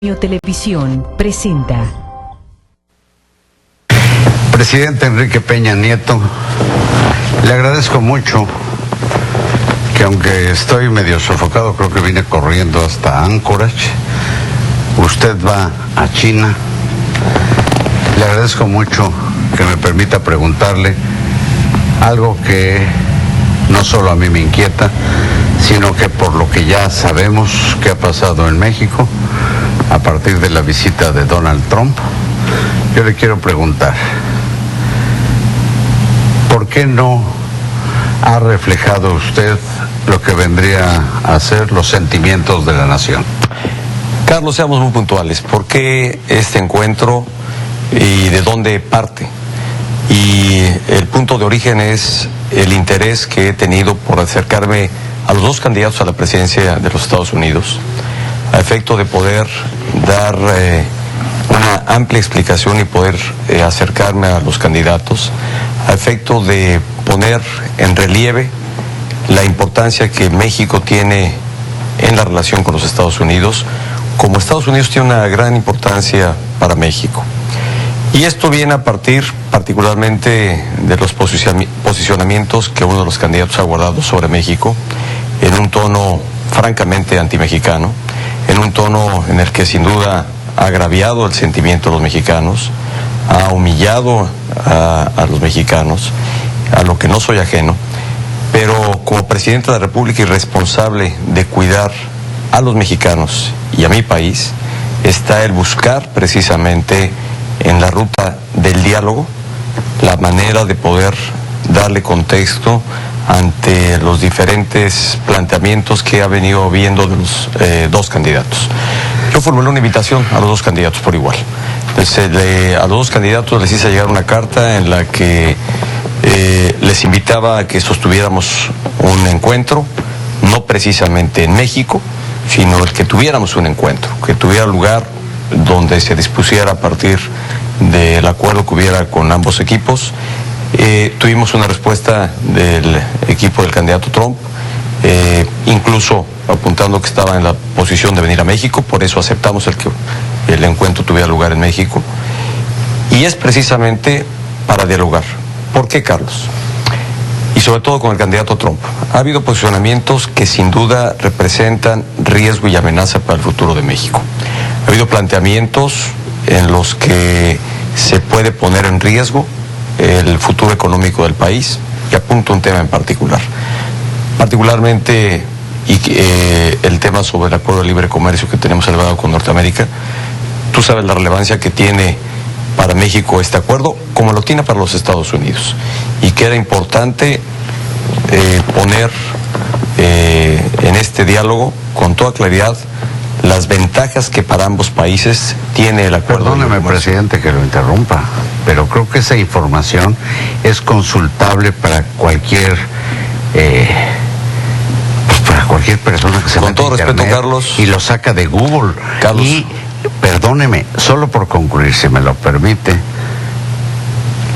Televisión presenta. Presidente Enrique Peña Nieto, le agradezco mucho que, aunque estoy medio sofocado, creo que vine corriendo hasta Anchorage. Usted va a China. Le agradezco mucho que me permita preguntarle algo que no solo a mí me inquieta, sino que por lo que ya sabemos que ha pasado en México a partir de la visita de Donald Trump, yo le quiero preguntar, ¿por qué no ha reflejado usted lo que vendría a ser los sentimientos de la nación? Carlos, seamos muy puntuales. ¿Por qué este encuentro y de dónde parte? Y el punto de origen es el interés que he tenido por acercarme a los dos candidatos a la presidencia de los Estados Unidos, a efecto de poder dar una amplia explicación y poder acercarme a los candidatos, a efecto de poner en relieve la importancia que México tiene en la relación con los Estados Unidos, como Estados Unidos tiene una gran importancia para México. Y esto viene a partir particularmente de los posicionamientos que uno de los candidatos ha guardado sobre México, en un tono francamente antimexicano, en un tono en el que sin duda ha agraviado el sentimiento de los mexicanos, ha humillado a los mexicanos, a lo que no soy ajeno, pero como presidente de la República y responsable de cuidar a los mexicanos y a mi país, está el buscar precisamente en la ruta del diálogo la manera de poder darle contexto ante los diferentes planteamientos que ha venido viendo de los dos candidatos. Yo formulé una invitación a los dos candidatos por igual. Entonces, a los dos candidatos les hice llegar una carta en la que les invitaba a que sostuviéramos un encuentro, no precisamente en México, sino el que tuviéramos un encuentro, que tuviera lugar donde se dispusiera a partir del acuerdo que hubiera con ambos equipos. Tuvimos una respuesta del equipo del candidato Trump, incluso apuntando que estaba en la posición de venir a México, por eso aceptamos que el encuentro tuviera lugar en México. Y es precisamente para dialogar. ¿Por qué, Carlos? Y sobre todo con el candidato Trump. Ha habido posicionamientos que sin duda representan riesgo y amenaza para el futuro de México. Ha habido planteamientos en los que se puede poner en riesgo el futuro económico del país, y apunto un tema en particular. Particularmente el tema sobre el acuerdo de libre comercio que tenemos celebrado con Norteamérica. Tú sabes la relevancia que tiene para México este acuerdo, como lo tiene para los Estados Unidos, y que era importante poner en este diálogo con toda claridad las ventajas que para ambos países tiene el acuerdo. Perdóneme, presidente, que lo interrumpa, pero creo que esa información es consultable para cualquier persona que se con meta todo a respeto, internet Carlos, y lo saca de Google. Carlos, y perdóneme, solo por concluir, si me lo permite,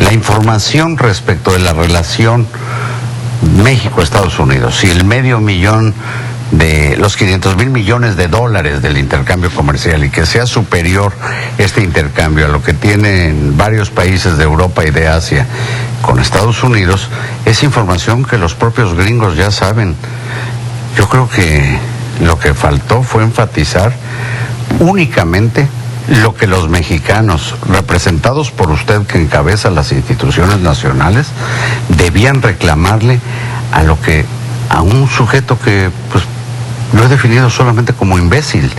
la información respecto de la relación México-Estados Unidos y el $500,000 de los 500,000 millones de dólares del intercambio comercial, y que sea superior este intercambio a lo que tienen varios países de Europa y de Asia con Estados Unidos, es información que los propios gringos ya saben. Yo creo que lo que faltó fue enfatizar únicamente lo que los mexicanos, representados por usted que encabeza las instituciones nacionales, debían reclamarle a un sujeto que pues lo he definido solamente como imbécil,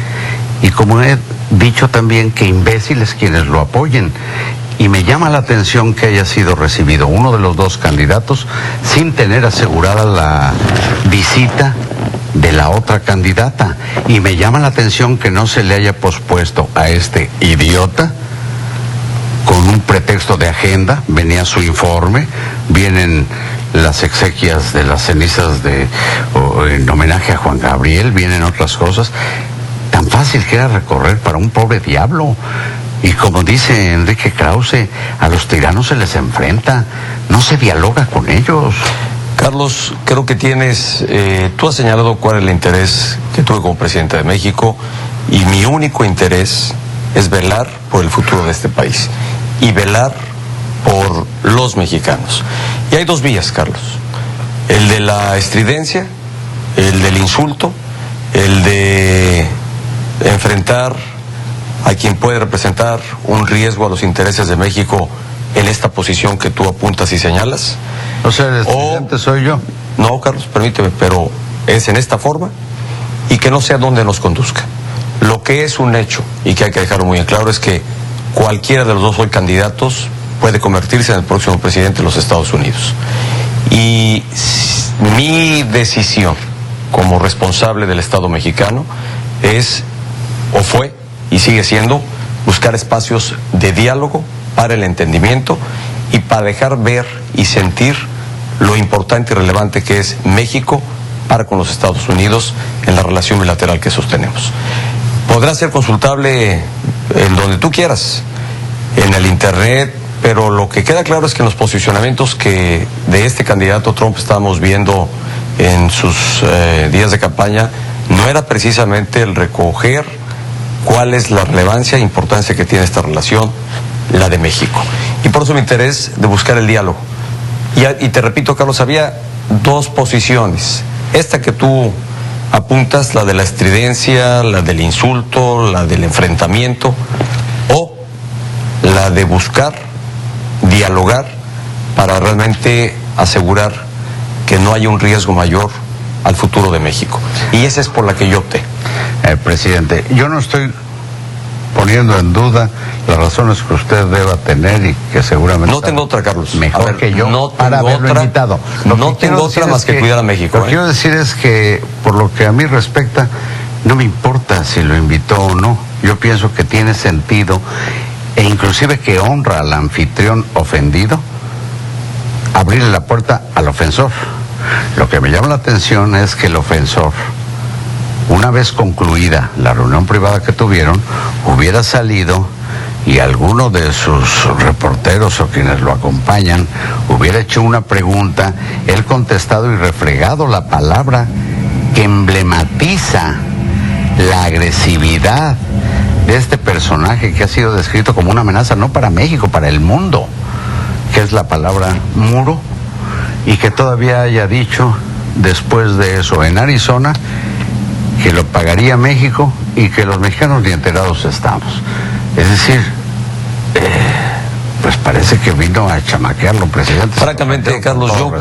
y como he dicho también que imbéciles quienes lo apoyen. Y me llama la atención que haya sido recibido uno de los dos candidatos sin tener asegurada la visita de la otra candidata, y me llama la atención que no se le haya pospuesto a este idiota con un pretexto de agenda. Venía su informe, vienen las exequias de las cenizas en homenaje a Juan Gabriel, vienen otras cosas. Tan fácil que era recorrer para un pobre diablo. Y como dice Enrique Krause, a los tiranos se les enfrenta, no se dialoga con ellos. Carlos, creo que tú has señalado cuál es el interés que tuve como presidente de México Y mi único interés es velar por el futuro de este país y velar por los mexicanos. Y hay dos vías, Carlos. El de la estridencia, el del insulto, el de enfrentar a quien puede representar un riesgo a los intereses de México en esta posición que tú apuntas y señalas. O sea, el estridente soy yo. No, Carlos, permíteme, pero es en esta forma y que no sé a dónde nos conduzca. Lo que es un hecho y que hay que dejarlo muy en claro es que cualquiera de los dos hoy candidatos puede convertirse en el próximo presidente de los Estados Unidos. Y mi decisión como responsable del Estado mexicano es, o fue, y sigue siendo, buscar espacios de diálogo para el entendimiento y para dejar ver y sentir lo importante y relevante que es México para con los Estados Unidos en la relación bilateral que sostenemos. Podrá ser consultable en donde tú quieras, en el internet, pero lo que queda claro es que en los posicionamientos que de este candidato Trump estábamos viendo en sus días de campaña, no era precisamente el recoger cuál es la relevancia e importancia que tiene esta relación, la de México. Y por eso mi interés de buscar el diálogo. Y te repito, Carlos, había dos posiciones. Esta que tú apuntas, la de la estridencia, la del insulto, la del enfrentamiento, o la de buscar dialogar para realmente asegurar que no haya un riesgo mayor al futuro de México. Y esa es por la que yo opté. Presidente, yo no estoy poniendo en duda las razones que usted deba tener y que seguramente... No tengo otra, Carlos. Mejor que yo no para tengo haberlo otra, invitado. No tengo otra más que cuidar a México. Lo que quiero decir es que, por lo que a mí respecta, no me importa si lo invitó o no. Yo pienso que tiene sentido, e inclusive que honra al anfitrión ofendido, abrirle la puerta al ofensor. Lo que me llama la atención es que el ofensor, una vez concluida la reunión privada que tuvieron, hubiera salido y alguno de sus reporteros o quienes lo acompañan hubiera hecho una pregunta, él contestado y refregado la palabra que emblematiza la agresividad de este personaje que ha sido descrito como una amenaza no para México, para el mundo, que es la palabra muro, y que todavía haya dicho después de eso en Arizona que lo pagaría México y que los mexicanos ni enterados estamos. Es decir, pues parece que vino a chamaquearlo, presidente. Francamente, Carlos, yo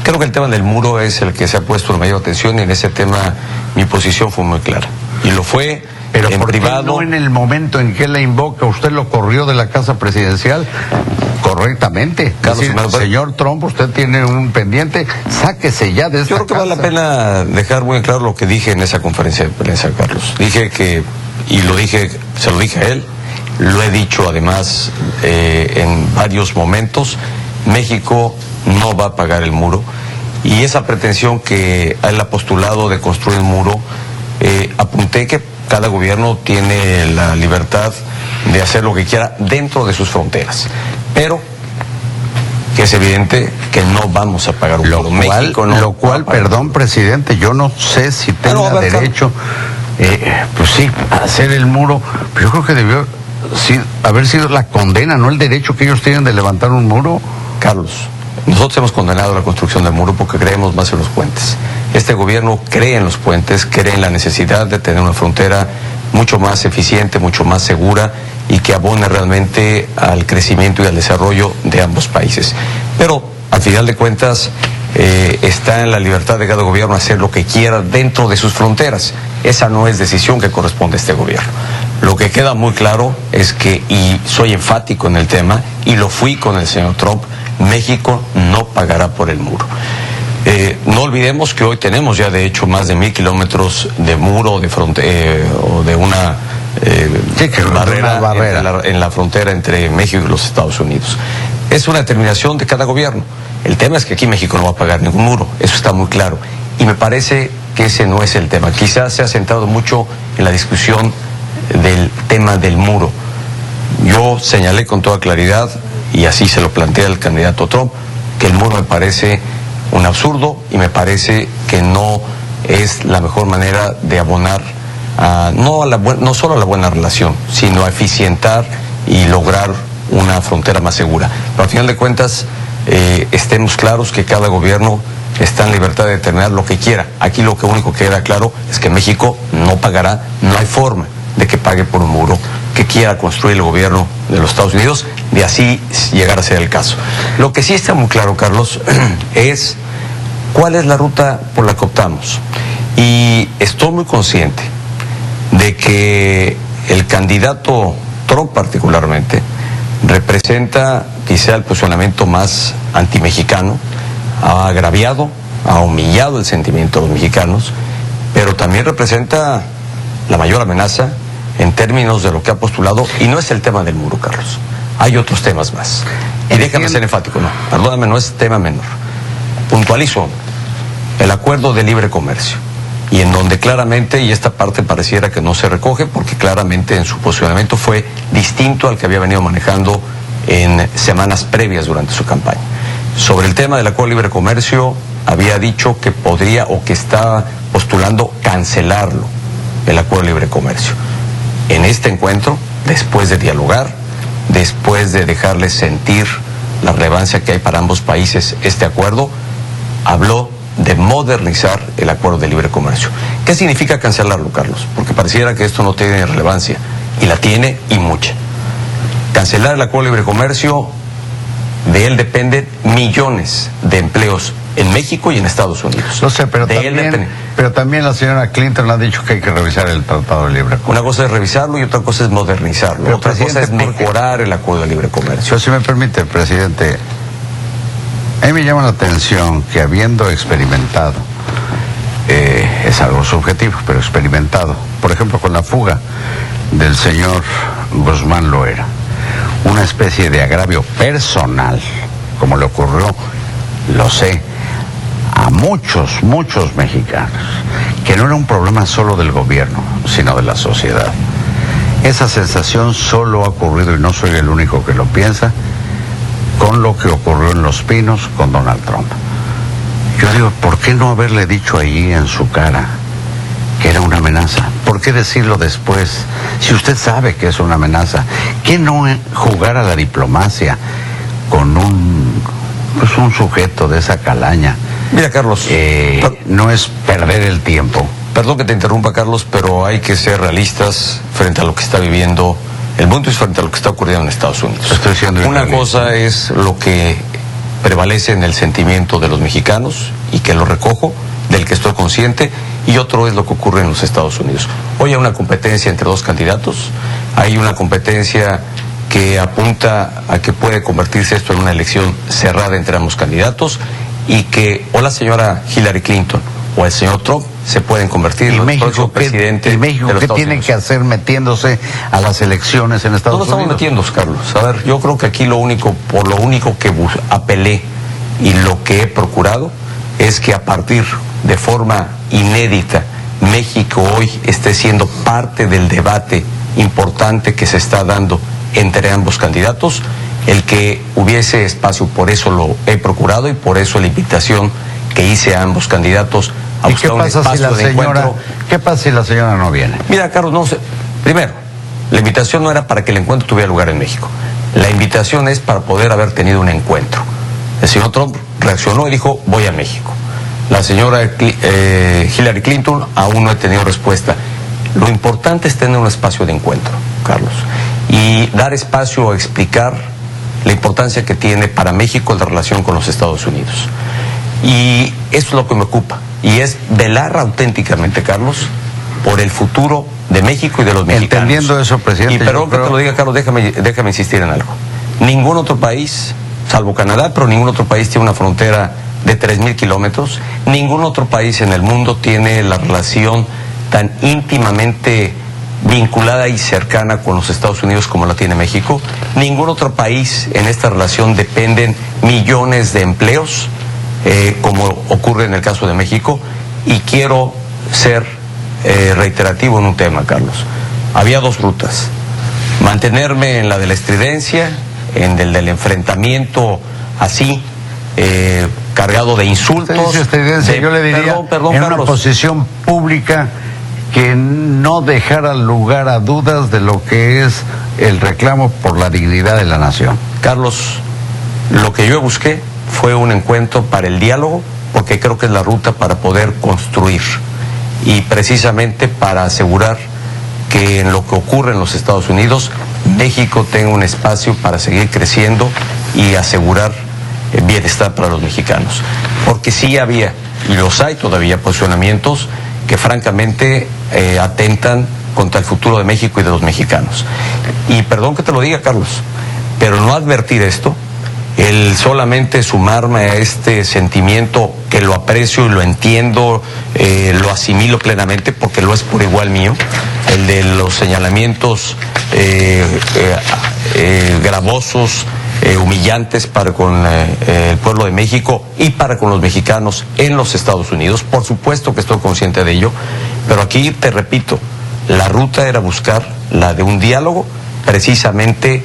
creo que el tema del muro es el que se ha puesto en mayor atención, y en ese tema mi posición fue muy clara. Y lo fue. Pero en ¿por qué privado? no en el momento en que la invoca, usted lo corrió de la casa presidencial correctamente? Carlos, es decir, señor Trump, usted tiene un pendiente, sáquese ya de esta Yo creo que casa. vale la pena dejar muy claro lo que dije en esa conferencia de prensa, Carlos. Dije que, y se lo dije a él, lo he dicho además en varios momentos, México no va a pagar el muro, y esa pretensión que él ha postulado de construir un muro, apunté que cada gobierno tiene la libertad de hacer lo que quiera dentro de sus fronteras, pero que es evidente que no vamos a pagar un muro. México no. Lo cual, perdón, presidente, yo no sé si tenga derecho, pues sí, a hacer el muro, pero yo creo que debió haber sido la condena, no el derecho que ellos tienen de levantar un muro. Carlos, nosotros hemos condenado la construcción del muro porque creemos más en los puentes. Este gobierno cree en los puentes, cree en la necesidad de tener una frontera mucho más eficiente, mucho más segura, y que abone realmente al crecimiento y al desarrollo de ambos países. Pero, al final de cuentas, está en la libertad de cada gobierno hacer lo que quiera dentro de sus fronteras. Esa no es decisión que corresponde a este gobierno. Lo que queda muy claro es que, y soy enfático en el tema, y lo fui con el señor Trump, México no pagará por el muro. No olvidemos que hoy tenemos ya de hecho más de 1,000 kilómetros de muro de o de una barrera en la frontera entre México y los Estados Unidos. Es una determinación de cada gobierno. El tema es que aquí México no va a pagar ningún muro, eso está muy claro. Y me parece que ese no es el tema. Quizás se ha centrado mucho en la discusión del tema del muro. Yo señalé con toda claridad, y así se lo plantea el candidato Trump, que el muro me parece un absurdo y me parece que no es la mejor manera de abonar no solo a la buena relación, sino a eficientar y lograr una frontera más segura. Pero al final de cuentas, estemos claros que cada gobierno está en libertad de determinar lo que quiera. Aquí lo único que queda claro es que México no pagará, no hay forma de que pague por un muro que quiera construir el gobierno de los Estados Unidos, de así llegar a ser el caso. Lo que sí está muy claro, Carlos, es cuál es la ruta por la que optamos. Y estoy muy consciente de que el candidato Trump particularmente representa quizá el posicionamiento más antimexicano, ha agraviado, ha humillado el sentimiento de los mexicanos, pero también representa la mayor amenaza en términos de lo que ha postulado, y no es el tema del muro, Carlos, hay otros temas más. Y déjame ser enfático, no, perdóname, no es tema menor. Puntualizo el acuerdo de libre comercio, y en donde claramente, y esta parte pareciera que no se recoge, porque claramente en su posicionamiento fue distinto al que había venido manejando en semanas previas durante su campaña. Sobre el tema del acuerdo de libre comercio, había dicho que podría o que estaba postulando cancelarlo, el acuerdo de libre comercio. En este encuentro, después de dialogar, después de dejarles sentir la relevancia que hay para ambos países este acuerdo, habló de modernizar el acuerdo de libre comercio. ¿Qué significa cancelarlo, Carlos? Porque pareciera que esto no tiene relevancia, y la tiene, y mucha. Cancelar el acuerdo de libre comercio, de él dependen millones de empleos en México y en Estados Unidos. No sé, pero también la señora Clinton ha dicho que hay que revisar el Tratado de Libre Comercio. Una cosa es revisarlo y otra cosa es modernizarlo. Pero, otra cosa es mejorar el acuerdo de libre comercio. Pero si me permite, presidente, a mí me llama la atención que habiendo experimentado, es algo subjetivo, pero experimentado, por ejemplo, con la fuga del señor Guzmán Loera, una especie de agravio personal, como le ocurrió, lo sé, a muchos mexicanos, que no era un problema solo del gobierno, sino de la sociedad. Esa sensación solo ha ocurrido, y no soy el único que lo piensa, con lo que ocurrió en Los Pinos con Donald Trump. Yo digo, ¿por qué no haberle dicho ahí en su cara que era una amenaza? ¿Por qué decirlo después? Si usted sabe que es una amenaza, ¿qué no jugar a la diplomacia con un sujeto de esa calaña? Mira, Carlos, no es perder el tiempo. Perdón que te interrumpa, Carlos, pero hay que ser realistas frente a lo que está viviendo el mundo y frente a lo que está ocurriendo en Estados Unidos. Estoy siendo una cosa es lo que prevalece en el sentimiento de los mexicanos, y que lo recojo, del que estoy consciente, y otro es lo que ocurre en los Estados Unidos. Hoy hay una competencia entre dos candidatos, hay una competencia que apunta a que puede convertirse esto en una elección cerrada entre ambos candidatos, y que o la señora Hillary Clinton o el señor Trump se pueden convertir en el próximo presidente. ¿Y México qué tiene que hacer metiéndose a las elecciones en Estados Unidos? No estamos metiéndonos, Carlos. A ver, yo creo que aquí lo único que apelé y lo que he procurado es que a partir de forma inédita México hoy esté siendo parte del debate importante que se está dando entre ambos candidatos, el que hubiese espacio. Por eso lo he procurado, y por eso la invitación que hice a ambos candidatos a buscar un espacio de encuentro. ¿Qué pasa si la señora no viene? Mira, Carlos, no sé. Primero, la invitación no era para que el encuentro tuviera lugar en México. La invitación es para poder haber tenido un encuentro. El señor Trump reaccionó y dijo, voy a México. La señora Hillary Clinton aún no ha tenido respuesta. Lo importante es tener un espacio de encuentro, Carlos, y dar espacio a explicar la importancia que tiene para México la relación con los Estados Unidos. Y eso es lo que me ocupa, y es velar auténticamente, Carlos, por el futuro de México y de los mexicanos. Entendiendo eso, presidente. Y perdón que te lo diga, Carlos, déjame insistir en algo. Ningún otro país, salvo Canadá, pero ningún otro país tiene una frontera de 3,000 kilómetros. Ningún otro país en el mundo tiene la relación tan íntimamente vinculada y cercana con los Estados Unidos como la tiene México. Ningún otro país en esta relación dependen millones de empleos, como ocurre en el caso de México. Y quiero ser reiterativo en un tema, Carlos. Había dos rutas: mantenerme en la de la estridencia, en el del enfrentamiento así, cargado de insultos. Yo le diría, perdón, en Carlos, una posición pública que no dejara lugar a dudas de lo que es el reclamo por la dignidad de la nación. Carlos, lo que yo busqué fue un encuentro para el diálogo, porque creo que es la ruta para poder construir y precisamente para asegurar que en lo que ocurre en los Estados Unidos, México tenga un espacio para seguir creciendo y asegurar el bienestar para los mexicanos. Porque sí había, y los hay todavía, posicionamientos que francamente atentan contra el futuro de México y de los mexicanos. Y perdón que te lo diga, Carlos, pero no advertir esto, el solamente sumarme a este sentimiento que lo aprecio y lo entiendo, lo asimilo plenamente porque lo es por igual mío, el de los señalamientos gravosos, humillantes para con el pueblo de México y para con los mexicanos en los Estados Unidos. Por supuesto que estoy consciente de ello, pero aquí te repito, la ruta era buscar la de un diálogo precisamente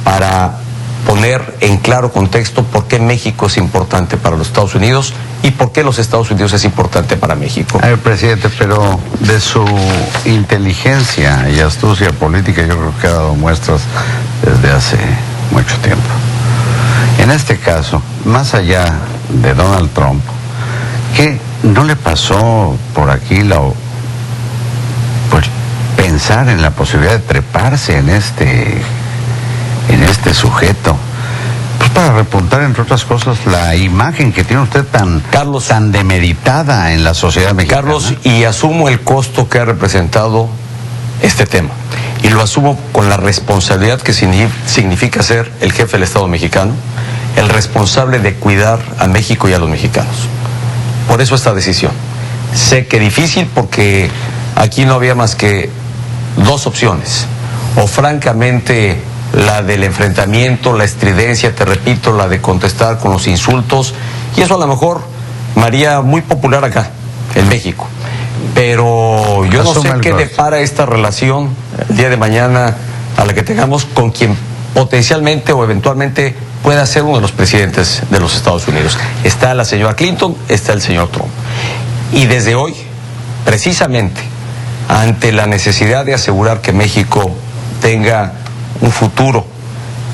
para poner en claro contexto por qué México es importante para los Estados Unidos y por qué los Estados Unidos es importante para México. A ver, presidente, pero de su inteligencia y astucia política yo creo que ha dado muestras desde hace mucho tiempo. En este caso, más allá de Donald Trump, ¿qué no le pasó por aquí pues, pensar en la posibilidad de treparse en este sujeto? Pues para repuntar, entre otras cosas, la imagen que tiene usted tan demeritada en la sociedad mexicana. Carlos, y asumo el costo que ha representado este tema. Y lo asumo con la responsabilidad que significa ser el jefe del Estado mexicano, el responsable de cuidar a México y a los mexicanos. Por eso esta decisión. Sé que difícil porque aquí no había más que dos opciones. O francamente la del enfrentamiento, la estridencia, te repito, la de contestar con los insultos, y eso a lo mejor me haría muy popular acá, en México. Pero yo no sé qué depara esta relación el día de mañana a la que tengamos con quien potencialmente o eventualmente pueda ser uno de los presidentes de los Estados Unidos. Está la señora Clinton, está el señor Trump. Y desde hoy, precisamente, ante la necesidad de asegurar que México tenga un futuro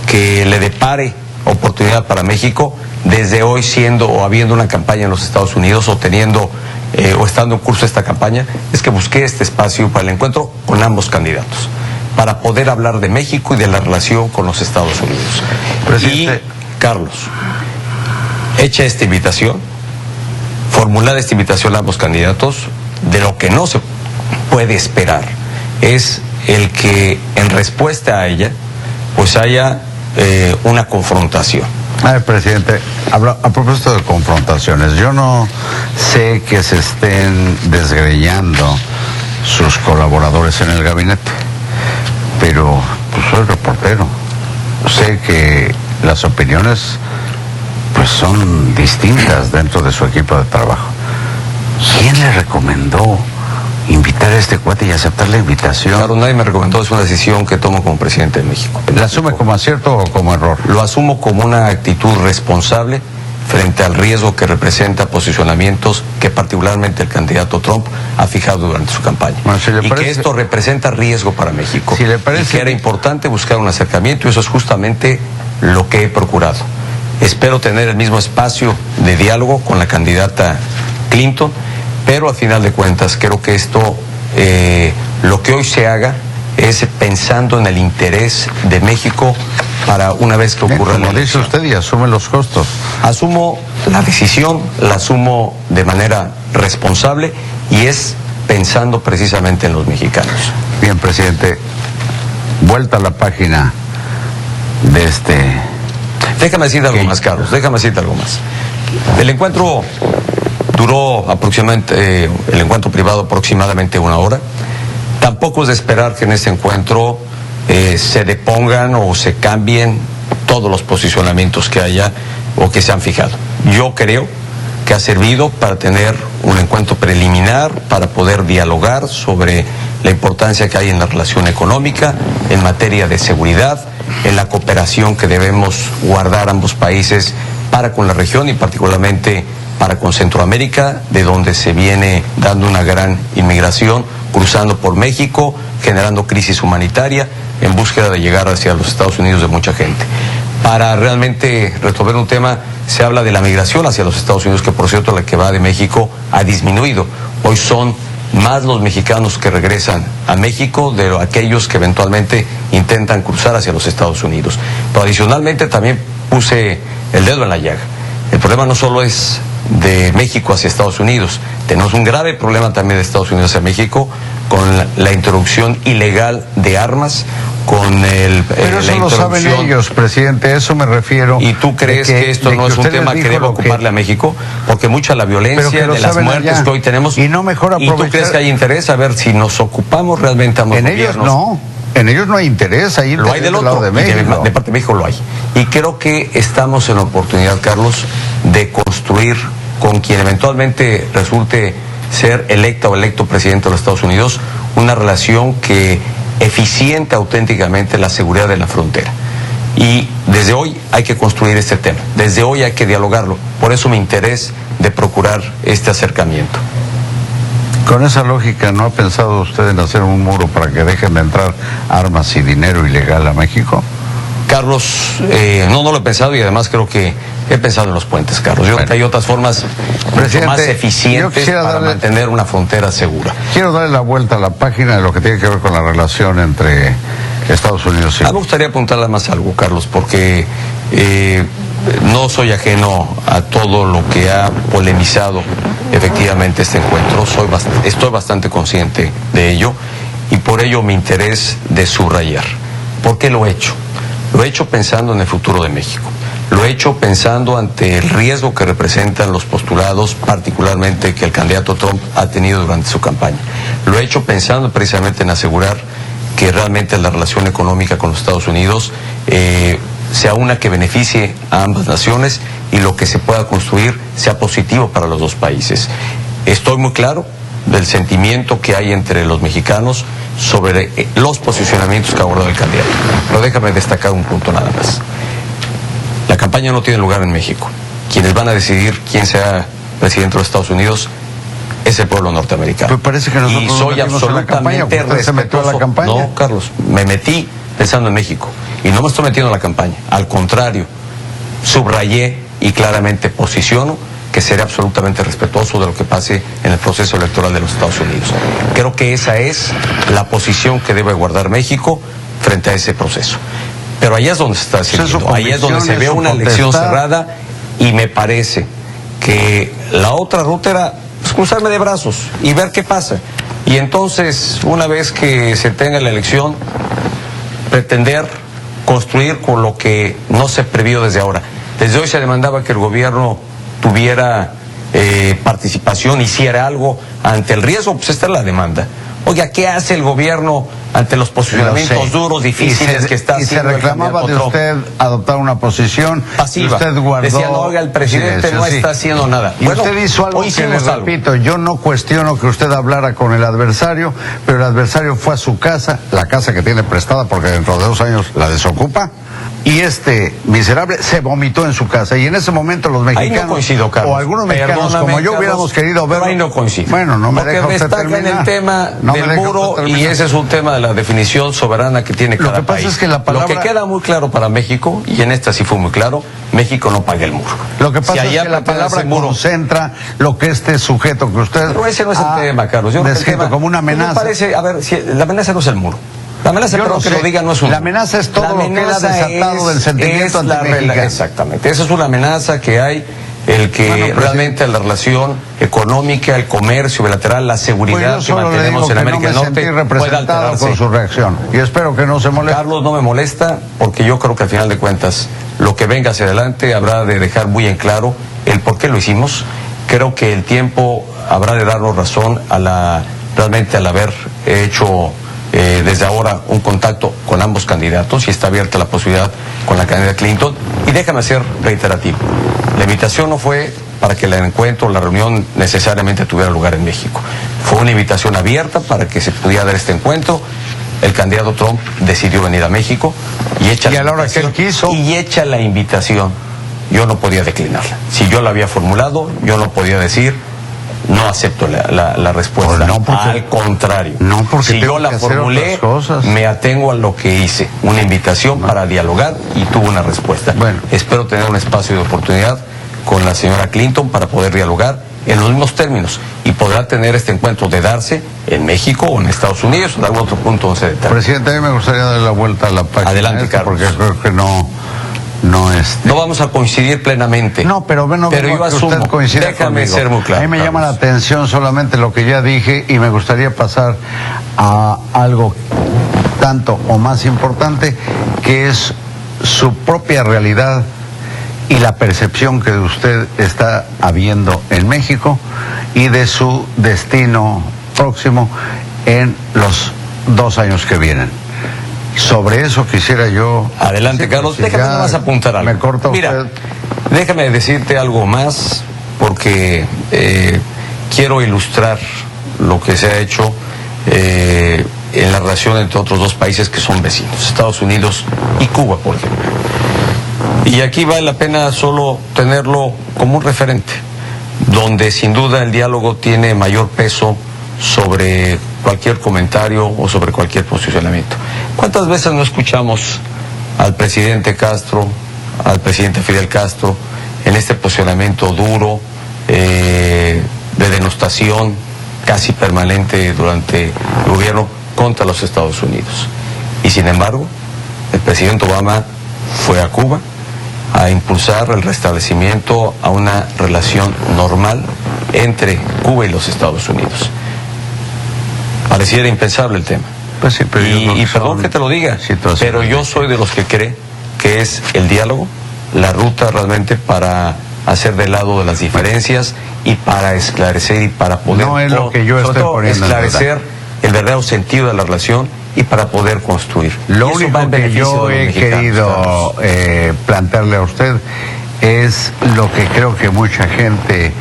que le depare oportunidad para México, desde hoy siendo o habiendo una campaña en los Estados Unidos o teniendo o estando en curso esta campaña, es que busqué este espacio para el encuentro con ambos candidatos, para poder hablar de México y de la relación con los Estados Unidos. Presidente. Y, Carlos, hecha esta invitación, formulada esta invitación a ambos candidatos, de lo que no se puede esperar es el que en respuesta a ella pues haya una confrontación. A ver, presidente, a propósito de confrontaciones, yo no sé que se estén desgreñando sus colaboradores en el gabinete, pero pues soy reportero, sé que las opiniones pues son distintas dentro de su equipo de trabajo. ¿Quién le recomendó invitar a este cuate y aceptar la invitación? Claro, nadie me recomendó, es una decisión que tomo como presidente de México. ¿La asume como acierto o como error? Lo asumo como una actitud responsable frente al riesgo que representa posicionamientos que particularmente el candidato Trump ha fijado durante su campaña. Bueno, si le parece, que esto representa riesgo para México. Si le parece, y que era importante buscar un acercamiento, y eso es justamente lo que he procurado. Espero tener el mismo espacio de diálogo con la candidata Clinton, pero al final de cuentas creo que esto, lo que hoy se haga es pensando en el interés de México para una vez que ocurra la elección. Como dice usted, y asume los costos. Asumo la decisión, la asumo de manera responsable y es pensando precisamente en los mexicanos. Bien, presidente, vuelta a la página de este... Déjame decirte algo más, Carlos, déjame decirte algo más. El encuentro duró aproximadamente, el encuentro privado aproximadamente 1 hora. Tampoco es de esperar que en este encuentro se depongan o se cambien todos los posicionamientos que haya o que se han fijado. Yo creo que ha servido para tener un encuentro preliminar, para poder dialogar sobre la importancia que hay en la relación económica, en materia de seguridad, en la cooperación que debemos guardar ambos países para con la región y particularmente para con Centroamérica, de donde se viene dando una gran inmigración, cruzando por México, generando crisis humanitaria, en búsqueda de llegar hacia los Estados Unidos de mucha gente. Para realmente resolver un tema, se habla de la migración hacia los Estados Unidos, que por cierto la que va de México ha disminuido. Hoy son más los mexicanos que regresan a México de aquellos que eventualmente intentan cruzar hacia los Estados Unidos. Pero adicionalmente también puse el dedo en la llaga. El problema no solo es de México hacia Estados Unidos, tenemos un grave problema también de Estados Unidos hacia México con la introducción ilegal de armas, con Pero eso lo saben ellos, presidente, eso me refiero. ¿Y tú crees que esto no es un tema que debe ocuparle a México? Porque mucha la violencia, de las muertes allá que hoy tenemos. Y no mejor aprovechar. ¿Y tú crees que hay interés a ver si nos ocupamos realmente a los gobiernos? Ellos no. En ellos no hay interés, ahí lo hay del otro lado de México. De parte de México lo hay. Y creo que estamos en la oportunidad, Carlos, de construir con quien eventualmente resulte ser electa o electo presidente de los Estados Unidos una relación que eficiente auténticamente la seguridad de la frontera. Y desde hoy hay que construir este tema, desde hoy hay que dialogarlo. Por eso mi interés de procurar este acercamiento. Con esa lógica, ¿no ha pensado usted en hacer un muro para que dejen de entrar armas y dinero ilegal a México? Carlos, no lo he pensado y además creo que he pensado en los puentes, Carlos. Yo creo que hay otras formas mucho más eficientes para mantener una frontera segura. Quiero darle la vuelta a la página de lo que tiene que ver con la relación entre Estados Unidos y... me gustaría apuntarle más algo, Carlos, porque no soy ajeno a todo lo que ha polemizado efectivamente este encuentro. Estoy bastante consciente de ello y por ello mi interés de subrayar. ¿Por qué lo he hecho? Lo he hecho pensando en el futuro de México. Lo he hecho pensando ante el riesgo que representan los postulados, particularmente que el candidato Trump ha tenido durante su campaña. Lo he hecho pensando precisamente en asegurar que realmente la relación económica con los Estados Unidos sea una que beneficie a ambas naciones y lo que se pueda construir sea positivo para los dos países. Estoy muy claro del sentimiento que hay entre los mexicanos sobre los posicionamientos que ha abordado el candidato. Pero déjame destacar un punto nada más. La campaña no tiene lugar en México. Quienes van a decidir quién sea presidente de los Estados Unidos es el pueblo norteamericano. Pues parece que nosotros y soy absolutamente respetuoso. No, Carlos, me metí pensando en México y no me estoy metiendo en la campaña. Al contrario, subrayé y claramente posiciono que seré absolutamente respetuoso de lo que pase en el proceso electoral de los Estados Unidos. Creo que esa es la posición que debe guardar México frente a ese proceso. Pero ahí es donde se está decidiendo, ahí es donde se ve una elección cerrada y me parece que la otra ruta era cruzarme de brazos y ver qué pasa. Y entonces, una vez que se tenga la elección, pretender construir con lo que no se previó desde ahora. Desde hoy se demandaba que el gobierno tuviera participación, hiciera algo ante el riesgo, pues esta es la demanda. Oiga, ¿qué hace el gobierno ante los posicionamientos duros, difíciles que está haciendo? Y se reclamaba de usted adoptar una posición pasiva. Usted guardó... Decía, no, oiga, el presidente no está haciendo nada. Y bueno, usted hizo algo que le repito, yo no cuestiono que usted hablara con el adversario, pero el adversario fue a su casa, la casa que tiene prestada porque dentro de 2 años la desocupa, y este miserable se vomitó en su casa. Y en ese momento los mexicanos, ahí no coincido, Carlos, o algunos mexicanos como yo, hubiéramos querido verlo. Ahí no coincido. Bueno, no me deja usted terminar. En el tema del muro, y ese es un tema de la definición soberana que tiene cada país. Lo que pasa es que la palabra... Lo que queda muy claro para México, y en esta sí fue muy claro, México no paga el muro. Lo que pasa es que la palabra concentra lo que este sujeto que usted... Pero ese no es el tema, Carlos. Yo descrito como una amenaza. Me parece, a ver, si, la amenaza no es el muro. La amenaza, pero que lo diga, no es un... La amenaza es todo lo que él ha desatado del sentimiento antimexicano. Exactamente, esa es una amenaza que hay, el que realmente la relación económica, el comercio bilateral, la seguridad que mantenemos en América del Norte pueda alterarse. Con su reacción, y espero que no se moleste. Carlos, no me molesta, porque yo creo que al final de cuentas, lo que venga hacia adelante habrá de dejar muy en claro el por qué lo hicimos. Creo que el tiempo habrá de darnos razón realmente al haber hecho... desde ahora un contacto con ambos candidatos y está abierta la posibilidad con la candidata Clinton. Y déjame ser reiterativo, la invitación no fue para que el encuentro, la reunión necesariamente tuviera lugar en México, fue una invitación abierta para que se pudiera dar este encuentro. El candidato Trump decidió venir a México y a la hora que él quiso, y hecha la invitación, yo no podía declinarla. Si yo la había formulado, yo no podía decir no acepto la respuesta. No, porque, al contrario. No, porque si yo la formulé, me atengo a lo que hice. Una invitación para dialogar y tuve una respuesta. Bueno. Espero tener un espacio de oportunidad con la señora Clinton para poder dialogar en los mismos términos y podrá tener este encuentro de darse en México o en Estados Unidos o en algún otro punto donde se determine. Presidente, a mí me gustaría darle la vuelta a la página. Adelante, Carlos. Porque creo que no vamos a coincidir plenamente. No, pero bueno, yo asumo, usted coincide déjame conmigo. ser muy claro. A mí me Carlos. llama la atención solamente lo que ya dije y me gustaría pasar a algo tanto o más importante, que es su propia realidad y la percepción que usted está habiendo en México y de su destino próximo en los 2 años que vienen. Sobre eso quisiera yo... Adelante, sí, Carlos, déjame nada más apuntar algo. Me corta Mira, usted. Déjame decirte algo más, porque quiero ilustrar lo que se ha hecho en la relación entre otros 2 países que son vecinos, Estados Unidos y Cuba, por ejemplo. Y aquí vale la pena solo tenerlo como un referente, donde sin duda el diálogo tiene mayor peso sobre cualquier comentario o sobre cualquier posicionamiento. ¿Cuántas veces no escuchamos al presidente Castro, al presidente Fidel Castro, en este posicionamiento duro, de denostación casi permanente durante el gobierno contra los Estados Unidos? Y sin embargo, el presidente Obama fue a Cuba a impulsar el restablecimiento a una relación normal entre Cuba y los Estados Unidos. Pareciera impensable el tema. Pues sí, pero y perdón que te lo diga, pero yo soy de los que cree que es el diálogo la ruta realmente para hacer de lado de las diferencias y para esclarecer y para poder no es lo que yo estoy poniendo esclarecer el verdadero sentido de la relación y para poder construir. Lo único que yo he querido plantearle a usted es lo que creo que mucha gente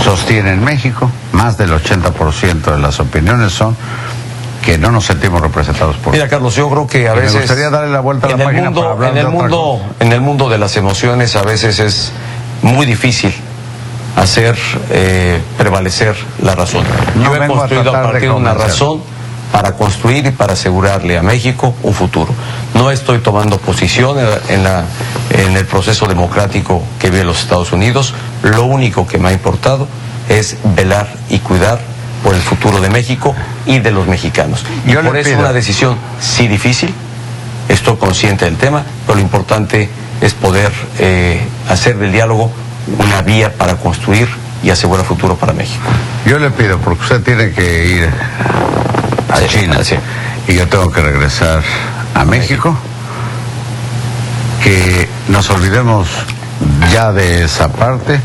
sostiene en México. Más del 80% de las opiniones son que no nos sentimos representados por... Mira, Carlos, yo creo que a veces... Me gustaría darle la vuelta a la página para hablar de otra cosa. En el mundo de las emociones a veces es muy difícil hacer prevalecer la razón. Yo he construido a partir de una razón para construir y para asegurarle a México un futuro. No estoy tomando posición en el proceso democrático que vive los Estados Unidos. Lo único que me ha importado es velar y cuidar por el futuro de México y de los mexicanos. Y por eso es una decisión sí difícil, estoy consciente del tema, pero lo importante es poder hacer del diálogo una vía para construir y asegurar futuro para México. Yo le pido, porque usted tiene que ir a China y yo tengo que regresar a México, que nos olvidemos ya de esa parte.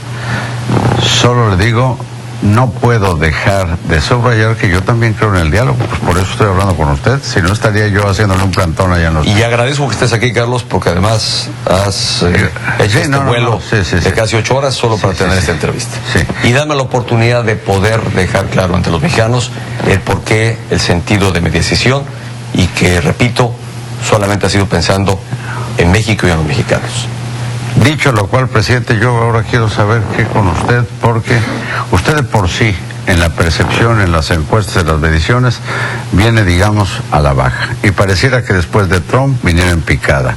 Solo le digo, no puedo dejar de subrayar que yo también creo en el diálogo, pues por eso estoy hablando con usted, si no estaría yo haciéndole un plantón allá en los... Y agradezco que estés aquí, Carlos, porque además has hecho vuelo de casi 8 horas solo para tener esta entrevista. Y dame la oportunidad de poder dejar claro ante los mexicanos el porqué, el sentido de mi decisión, y que, repito, solamente ha sido pensando en México y en los mexicanos. Dicho lo cual, presidente, yo ahora quiero saber qué con usted, porque usted de por sí, en la percepción, en las encuestas, en las mediciones, viene, digamos, a la baja. Y pareciera que después de Trump viniera en picada.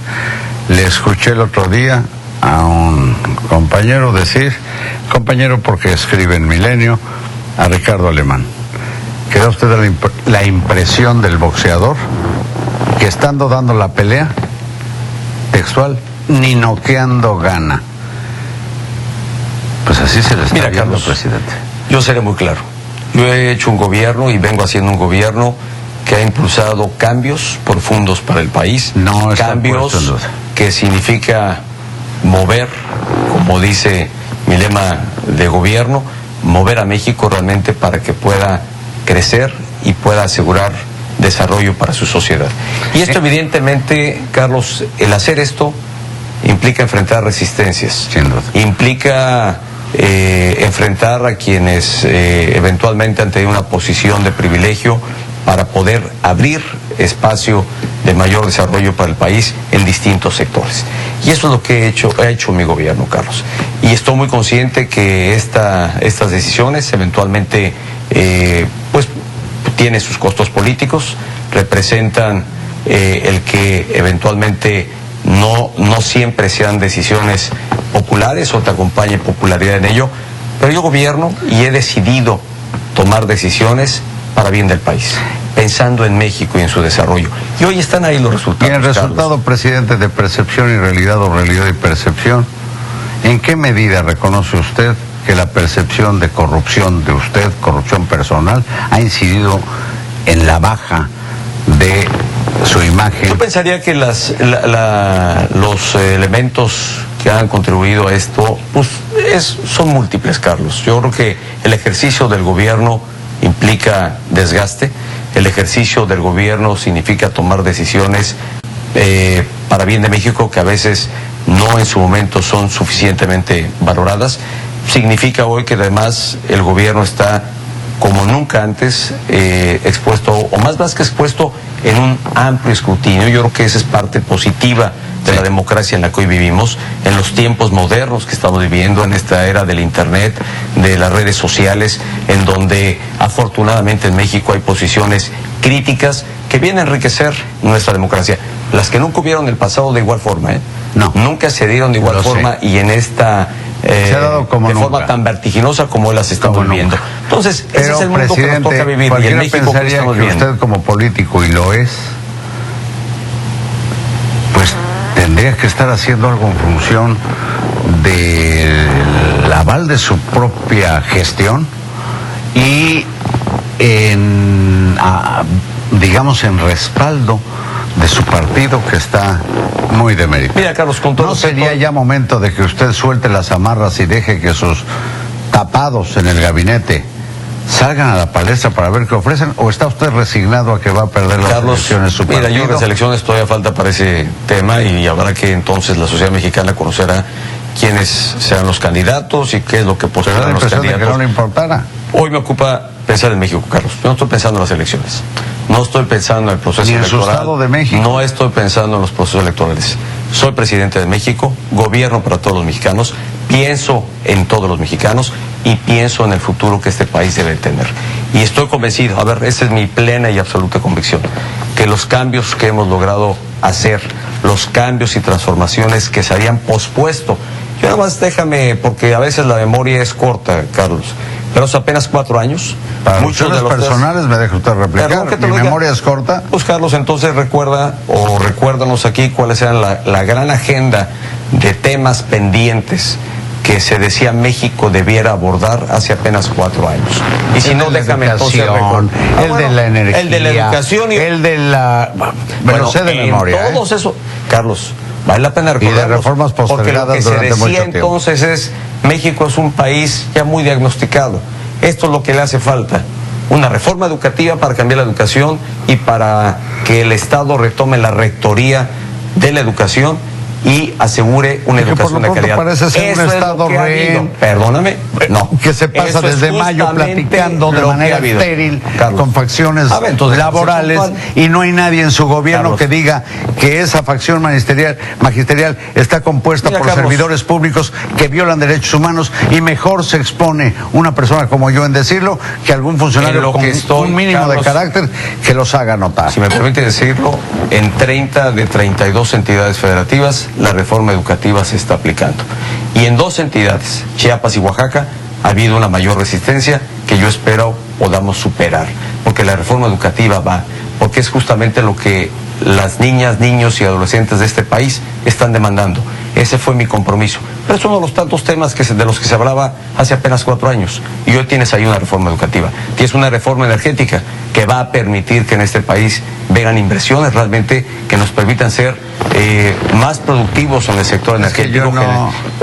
Le escuché el otro día a un compañero decir, compañero porque escribe en Milenio, a Ricardo Alemán, que da usted la impresión del boxeador que estando dando la pelea, textual, ni noqueando gana. Pues así se le está viendo, Carlos, presidente. Yo seré muy claro. Yo he hecho un gobierno y vengo haciendo un gobierno que ha impulsado cambios profundos para el país. Cambios que significa mover, como dice mi lema de gobierno, mover a México realmente para que pueda crecer y pueda asegurar desarrollo para su sociedad. Y esto evidentemente, Carlos, el hacer esto implica enfrentar resistencias, implica enfrentar a quienes eventualmente han tenido una posición de privilegio para poder abrir espacio de mayor desarrollo para el país en distintos sectores. Y eso es lo que ha hecho mi gobierno, Carlos. Y estoy muy consciente que estas decisiones eventualmente pues tienen sus costos políticos, representan el que eventualmente no siempre sean decisiones populares o te acompañe popularidad en ello, pero yo gobierno y he decidido tomar decisiones para bien del país, pensando en México y en su desarrollo. Y hoy están ahí los resultados. Y el resultado, Carlos, presidente, de percepción y realidad o realidad y percepción, ¿en qué medida reconoce usted que la percepción de corrupción de usted, corrupción personal, ha incidido en la baja de su imagen? yo pensaría que los elementos que han contribuido a esto pues son múltiples, Carlos. Yo creo que el ejercicio del gobierno implica desgaste, el ejercicio del gobierno significa tomar decisiones para bien de México que a veces no en su momento son suficientemente valoradas. Significa hoy que además el gobierno está como nunca antes expuesto, o más que expuesto, en un amplio escrutinio. Yo creo que esa es parte positiva de la democracia en la que hoy vivimos, en los tiempos modernos que estamos viviendo, en esta era del Internet, de las redes sociales, en donde afortunadamente en México hay posiciones críticas que vienen a enriquecer nuestra democracia. Las que nunca hubieron en el pasado de igual forma, No. Nunca se dieron de igual forma y en esta se ha dado como de nunca. forma tan vertiginosa como hoy las estamos Como viviendo. nunca. Entonces, ese Pero, es el mundo que nos toca vivir y el cualquiera México que pensaría estamos que viviendo. usted como político, y lo es, pues tendría que estar haciendo algo en función del aval de su propia gestión y digamos en respaldo de su partido, que está muy demeritado. Mira, Carlos, con todo ¿No respeto, sería ya momento de que usted suelte las amarras y deje que sus tapados en el gabinete salgan a la palestra para ver qué ofrecen? ¿O está usted resignado a que va a perder las Carlos, elecciones su mira, partido? yo en las elecciones todavía falta para ese tema y habrá que entonces la sociedad mexicana conocerá quiénes serán los candidatos y qué es lo que Pero da la postulan los impresión de que candidatos. no le importara. Hoy me ocupa pensar en México, Carlos. Yo no estoy pensando en las elecciones. No estoy pensando en el proceso Ni en su electoral. Estado de México. No estoy pensando en los procesos electorales. Soy presidente de México, gobierno para todos los mexicanos, pienso en todos los mexicanos y pienso en el futuro que este país debe tener. Y estoy convencido, a ver, esa es mi plena y absoluta convicción, que los cambios que hemos logrado hacer, los cambios y transformaciones que se habían pospuesto, yo nada más déjame, porque a veces la memoria es corta, Carlos, pero hace apenas 4 años. Para muchos muchos de los personales, me deja usted Perdón replicar, que te mi lo diga. memoria es corta. Pues Carlos, entonces recuérdanos aquí cuáles eran la gran agenda de temas pendientes que se decía México debiera abordar hace apenas 4 años. Y si no, déjame entonces recordar. El de la energía, el de la educación y el de la... bueno, sé de en memoria. todos eso, Carlos, vale la pena recordarlos. Y de reformas postergadas porque lo que se durante mucho decía tiempo. entonces es, México es un país ya muy diagnosticado. Esto es lo que le hace falta. Una reforma educativa para cambiar la educación y para que el Estado retome la rectoría de la educación y asegure una Y que por educación lo de pronto calidad. parece ser Eso un es lo Estado que ha rehén. habido. Perdóname, no. Que se pasa Eso es desde mayo justamente platicando de lo que manera ha habido. estéril, Carlos. con facciones A ver, entonces, laborales, y no hay nadie en su gobierno Carlos. que diga que esa facción magisterial está compuesta Mira, por Carlos, servidores públicos que violan derechos humanos, y mejor se expone una persona como yo en decirlo que algún En funcionario lo con que estoy, un mínimo Carlos, de carácter que los haga notar. Si me permite decirlo, en 30 de 32 entidades federativas la reforma educativa se está aplicando. Y en 2 entidades, Chiapas y Oaxaca, ha habido una mayor resistencia que yo espero podamos superar. Porque la reforma educativa va, porque es justamente lo que las niñas, niños y adolescentes de este país están demandando. Ese fue mi compromiso. Pero es uno de los tantos temas de los que se hablaba hace apenas 4 años. Y hoy tienes ahí una reforma educativa. Tienes una reforma energética que va a permitir que en este país vengan inversiones realmente que nos permitan ser más productivos en el sector energético.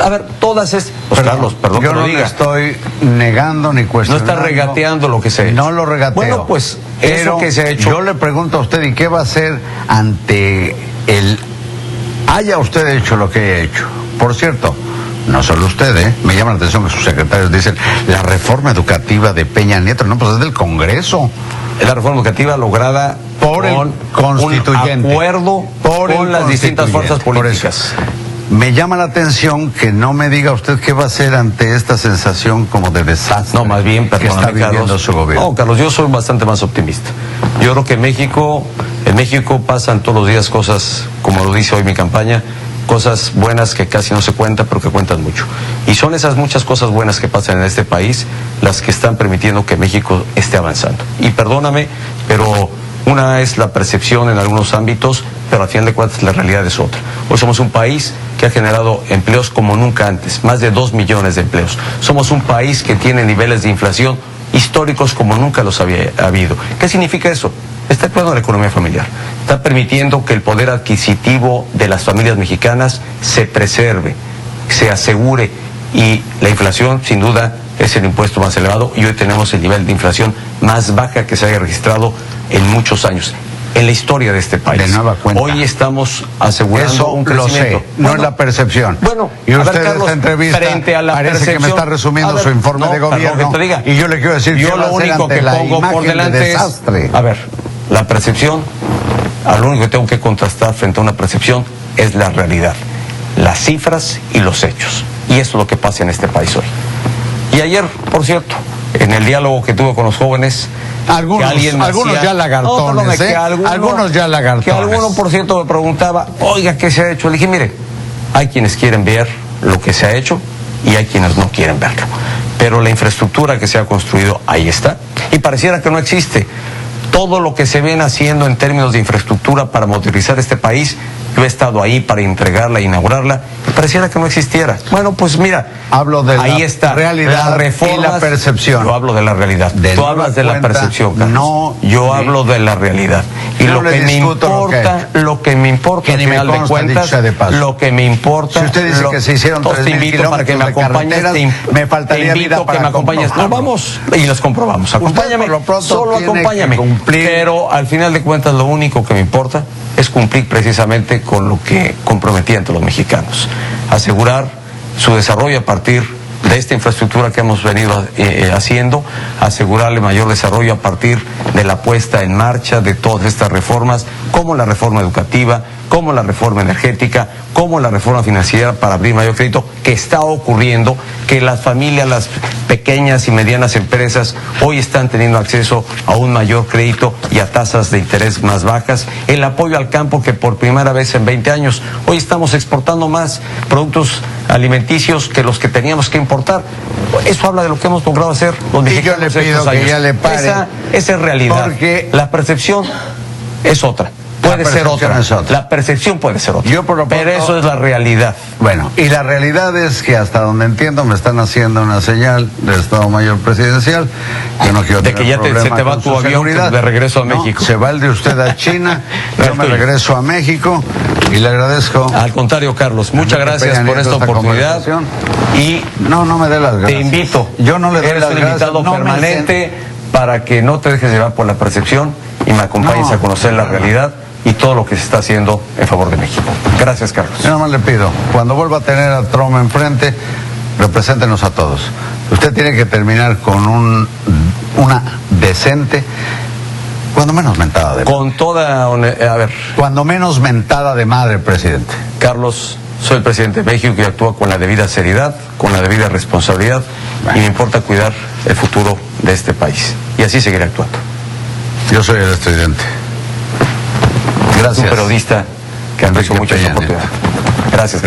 A ver, todas es... Pues Carlos, perdón que yo lo no diga. le estoy negando ni No cuestionando. está regateando lo que se ha hecho. No lo regateo. Bueno, pues pero eso que se ha hecho... Yo le pregunto a usted, ¿y qué va a hacer ante el... haya usted hecho lo que haya hecho? Por cierto, no solo usted, me llama la atención que sus secretarios dicen la reforma educativa de Peña Nieto. No, pues es del Congreso. la reforma educativa lograda por el constituyente, un acuerdo con las distintas fuerzas políticas. Me llama la atención que no me diga usted qué va a hacer ante esta sensación como de desastre. No, más bien, que está viviendo Carlos, su gobierno. No, Carlos, yo soy bastante más optimista. Yo creo que en México pasan todos los días cosas, como lo dice hoy mi campaña, cosas buenas que casi no se cuentan, pero que cuentan mucho. Y son esas muchas cosas buenas que pasan en este país las que están permitiendo que México esté avanzando. Y perdóname, pero una es la percepción en algunos ámbitos, pero al final de cuentas la realidad es otra. Hoy somos un país que ha generado empleos como nunca antes, más de 2 millones de empleos. Somos un país que tiene niveles de inflación históricos como nunca los había habido. ¿Qué significa eso? Está actuando la economía familiar. Está permitiendo que el poder adquisitivo de las familias mexicanas se preserve, se asegure, y la inflación, sin duda, es el impuesto más elevado, y hoy tenemos el nivel de inflación más baja que se haya registrado en muchos años en la historia de este país. De nueva cuenta. Hoy estamos asegurando eso un crecimiento. Lo sé, no es la percepción. Bueno, y usted ver, Carlos, esta entrevista frente a la parece percepción, que me está resumiendo su informe de gobierno. Que te diga. Y yo le quiero decir yo que lo único que pongo por delante es, a ver, la percepción, a lo único que tengo que contrastar frente a una percepción es la realidad, las cifras y los hechos. Y eso es lo que pasa en este país hoy. Y ayer, por cierto, en el diálogo que tuve con los jóvenes, algunos ya lagartones, algunos ya lagartones. Que alguno, por cierto, me preguntaba, oiga, ¿qué se ha hecho? Le dije, mire, hay quienes quieren ver lo que se ha hecho y hay quienes no quieren verlo. Pero la infraestructura que se ha construido, ahí está. Y pareciera que no existe. Todo lo que se ven haciendo en términos de infraestructura para modernizar este país, yo he estado ahí para entregarla e inaugurarla, y pareciera que no existiera. Bueno, pues mira, hablo de ahí la está, realidad reformas, y la percepción. Yo hablo de la realidad. Tú hablas de la percepción, Carlos. No, yo hablo de la realidad. Y lo que me importa, al final de cuentas, lo que me importa. Si usted dice que se hicieron 3,000 te invito para que me acompañes, me faltaría te invito vida para que me acompañes. Nos vamos y los comprobamos. Acompáñame, solo acompáñame. Pero al final de cuentas lo único que me importa es cumplir precisamente con lo que comprometí ante los mexicanos. Asegurar su desarrollo a partir de esta infraestructura que hemos venido haciendo, asegurarle mayor desarrollo a partir de la puesta en marcha de todas estas reformas, como la reforma educativa, como la reforma energética, como la reforma financiera para abrir mayor crédito, que está ocurriendo, que las familias, las pequeñas y medianas empresas hoy están teniendo acceso a un mayor crédito y a tasas de interés más bajas, el apoyo al campo que por primera vez en 20 años, hoy estamos exportando más productos alimenticios que los que teníamos que importar. Eso habla de lo que hemos logrado hacer los mexicanos. Y yo le pido que ya le pare. Esa es realidad. Porque la percepción es otra. Puede ser otra. La percepción puede ser otra. Pero eso es la realidad. Bueno, y la realidad es que hasta donde entiendo me están haciendo una señal del Estado Mayor Presidencial. Yo no quiero de que ya se te va tu avión de regreso a México. Se va el de usted a China, yo me regreso a México y le agradezco. Al contrario, Carlos, muchas gracias por esta oportunidad. Y no me dé las gracias. Te invito. Yo no le doy las gracias. Eres un invitado permanente para que no te dejes llevar por la percepción y me acompañes a conocer la realidad y todo lo que se está haciendo en favor de México. Gracias, Carlos. Yo nomás le pido, cuando vuelva a tener a Trump enfrente, represéntenos a todos. Usted tiene que terminar con una decente, cuando menos mentada de madre. Con toda... A ver. Cuando menos mentada de madre, presidente. Carlos, soy el presidente de México y actúa con la debida seriedad, con la debida responsabilidad, y me importa cuidar el futuro de este país. Y así seguiré actuando. Yo soy el presidente. Gracias. Un periodista que aprecio mucho esta oportunidad. Gracias.